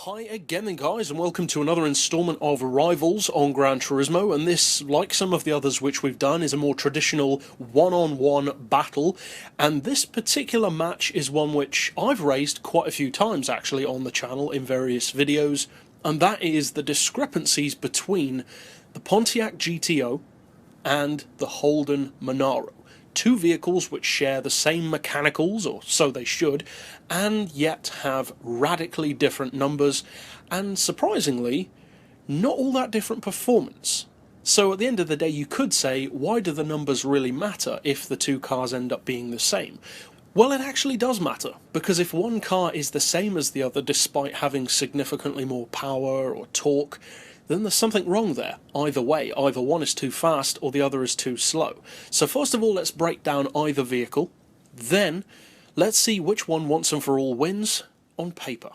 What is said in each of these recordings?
Hi again then guys, and welcome to another installment of Rivals on Gran Turismo, and this, like some of the others which we've done, is a more traditional one-on-one battle, and this particular match is one which I've raised quite a few times actually on the channel in various videos, and that is the discrepancies between the Pontiac GTO and the Holden Monaro. Two vehicles which share the same mechanicals, or so they should, and yet have radically different numbers, and surprisingly, not all that different performance. So at the end of the day, you could say, why do the numbers really matter if the two cars end up being the same? Well, it actually does matter, because if one car is the same as the other despite having significantly more power or torque, then there's something wrong there. Either way, either one is too fast or the other is too slow. So first of all, let's break down either vehicle. Then, let's see which one once and for all wins on paper.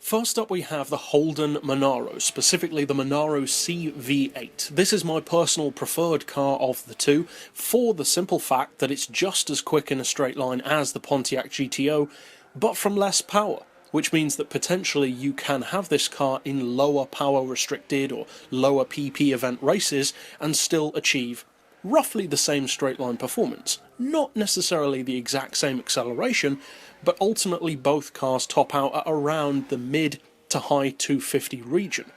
First up we have the Holden Monaro, specifically the Monaro CV8. This is my personal preferred car of the two, for the simple fact that it's just as quick in a straight line as the Pontiac GTO, but from less power, which means that potentially you can have this car in lower power restricted or lower PP event races and still achieve roughly the same straight line performance. Not necessarily the exact same acceleration, but ultimately both cars top out at around the mid to high 250 region.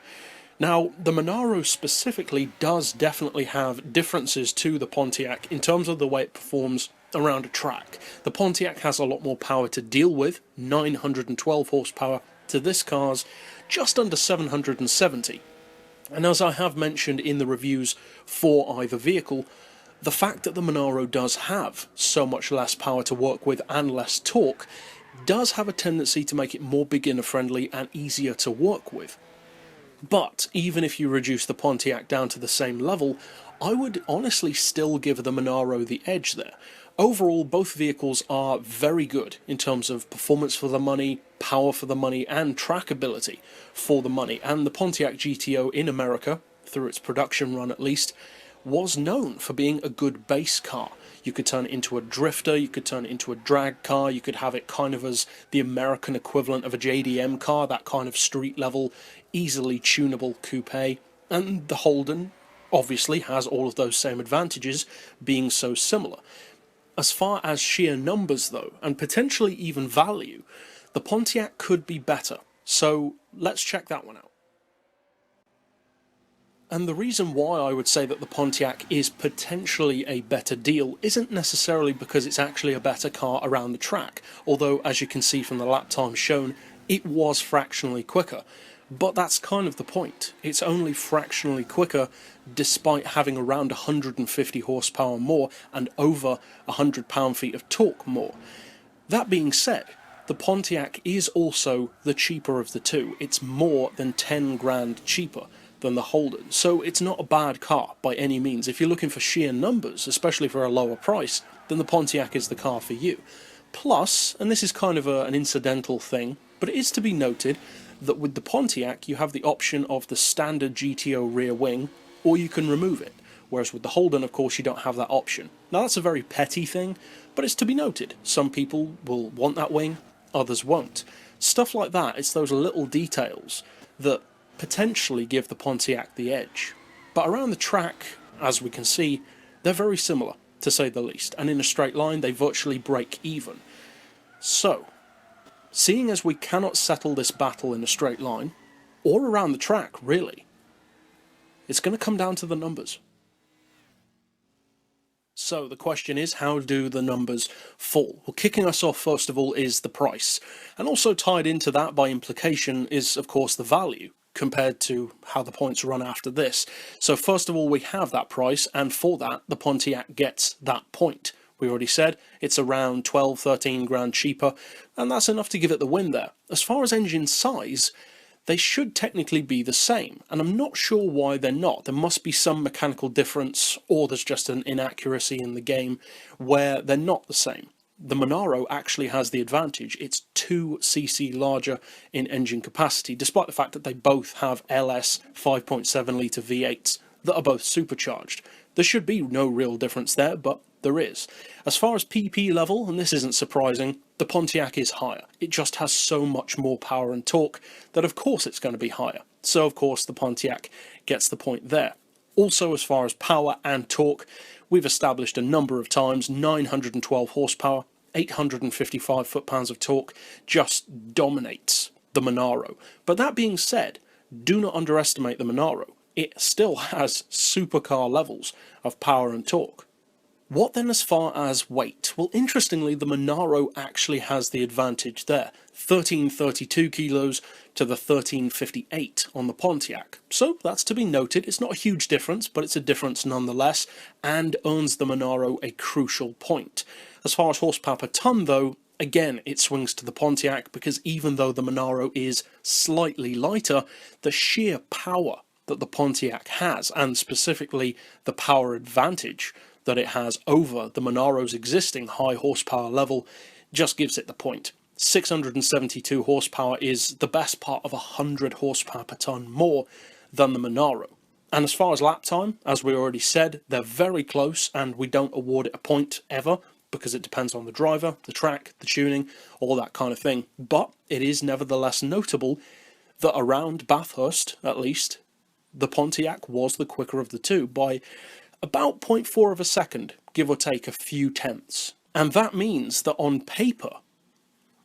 Now, the Monaro specifically does definitely have differences to the Pontiac in terms of the way it performs around a track. The Pontiac has a lot more power to deal with, 912 horsepower, to this car's just under 770. And as I have mentioned in the reviews for either vehicle, the fact that the Monaro does have so much less power to work with and less torque does have a tendency to make it more beginner friendly and easier to work with. But even if you reduce the Pontiac down to the same level, I would honestly still give the Monaro the edge there. Overall, both vehicles are very good in terms of performance for the money, power for the money, and trackability for the money. And the Pontiac GTO in America, through its production run at least, was known for being a good base car. You could turn it into a drifter, you could turn it into a drag car, you could have it kind of as the American equivalent of a JDM car, that kind of street level, easily tunable coupe. And the Holden obviously has all of those same advantages, being so similar. As far as sheer numbers though, and potentially even value, the Pontiac could be better, so let's check that one out. And the reason why I would say that the Pontiac is potentially a better deal isn't necessarily because it's actually a better car around the track, although as you can see from the lap time shown, it was fractionally quicker. But that's kind of the point. It's only fractionally quicker despite having around 150 horsepower more and over 100 pound-feet of torque more. That being said, the Pontiac is also the cheaper of the two. It's more than 10 grand cheaper than the Holden, so it's not a bad car by any means. If you're looking for sheer numbers, especially for a lower price, then the Pontiac is the car for you. Plus, and this is kind of an incidental thing, but it is to be noted that with the Pontiac you have the option of the standard GTO rear wing, or you can remove it, whereas with the Holden of course you don't have that option. Now that's a very petty thing, but it's to be noted. Some people will want that wing, others won't. Stuff like that, it's those little details that potentially give the Pontiac the edge. But around the track, as we can see, they're very similar, to say the least, and in a straight line they virtually break even. So, seeing as we cannot settle this battle in a straight line, or around the track really, it's going to come down to the numbers. So the question is, how do the numbers fall? Well, kicking us off first of all is the price, and also tied into that by implication is of course the value compared to how the points run after this. So first of all we have that price, and for that the Pontiac gets that point. We already said it's around 12-13 grand cheaper, and that's enough to give it the win there. As far as engine size, they should technically be the same, and I'm not sure why they're not. There must be some mechanical difference, or there's just an inaccuracy in the game where they're not the same. The Monaro actually has the advantage. It's 2cc larger in engine capacity, despite the fact that they both have LS 5.7 litre V8s that are both supercharged. There should be no real difference there, but there is. As far as PP level, and this isn't surprising, The Pontiac is higher. It just has so much more power and torque that of course it's going to be higher. So of course the Pontiac gets the point there. Also, as far as power and torque, we've established a number of times 912 horsepower, 855 foot-pounds of torque just dominates the Monaro. But that being said, do not underestimate the Monaro. It still has supercar levels of power and torque. What then as far as weight? Well, interestingly, the Monaro actually has the advantage there. 1332 kilos to the 1358 on the Pontiac. So that's to be noted. It's not a huge difference, but it's a difference nonetheless, and earns the Monaro a crucial point. As far as horsepower per ton, though, again, it swings to the Pontiac, because even though the Monaro is slightly lighter, the sheer power that the Pontiac has, and specifically the power advantage that it has over the Monaro's existing high horsepower level, just gives it the point. 672 horsepower is the best part of 100 horsepower per ton more than the Monaro. And as far as lap time, as we already said, they're very close, and we don't award it a point ever, because it depends on the driver, the track, the tuning, all that kind of thing. But it is nevertheless notable that around Bathurst, at least, the Pontiac was the quicker of the two by about 0.4 of a second, give or take a few tenths. And that means that on paper,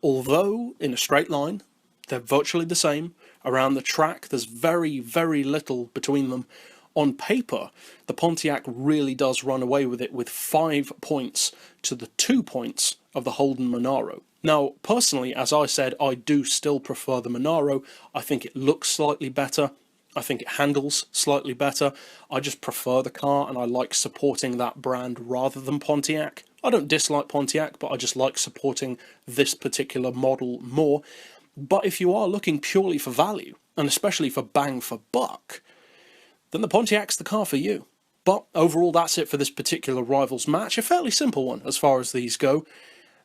although in a straight line they're virtually the same, around the track there's very, very little between them, on paper the Pontiac really does run away with it with 5 points to the 2 points of the Holden Monaro. Now, personally, as I said, I do still prefer the Monaro. I think it looks slightly better. I think it handles slightly better. I just prefer the car, and I like supporting that brand rather than Pontiac. I don't dislike Pontiac, but I just like supporting this particular model more. But if you are looking purely for value, and especially for bang for buck, then the Pontiac's the car for you. But overall, that's it for this particular Rivals match. A fairly simple one as far as these go.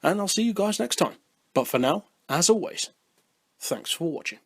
And I'll see you guys next time. But for now, as always, thanks for watching.